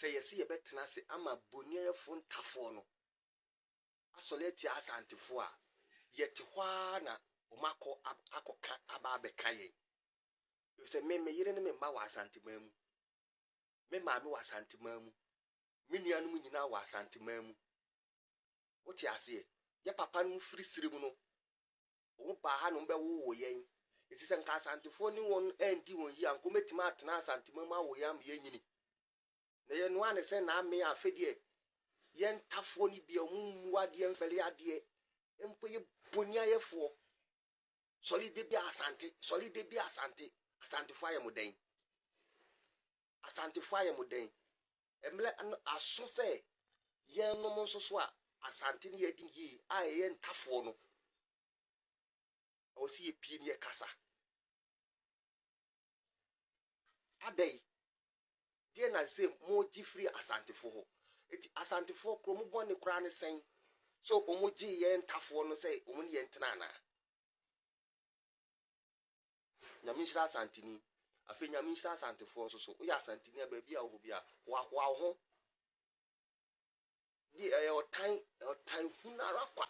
say ye see a better say ama bonia fun tafono. Asoleti asante fo a yet hwa na omako akoka ababe kaye. You say me yire ne me mba wa asante mamu. Me maame wa asante mamu. Me nuanu nyina wa asante mamu. Woti ase ye papa no firi sirimu no. Wo ba ha no be wo yen. Iti se nka asante fo ni won endi won yi anko metima atena asante mamu awo yam ye nyini. Na ye no ane se na me afedie yen tafo ni bia mu wade mfele ade empo ye bonia ye fo solide bia asante asante fo ayemuden asante fo ayemuden emle aso se yen no mo so a asante ni yedi yi a yen tafo no o si ye pie ni ye kasa adai die na se mo jifri asante fo ho eti asante fo kromo bone kra ne sen so omoji yen tafo no say omuni yen tena nyamishira asantini afi nyamishira asante fo so o ya asantini a ba bia wo bia wa ho di otan hunara kwa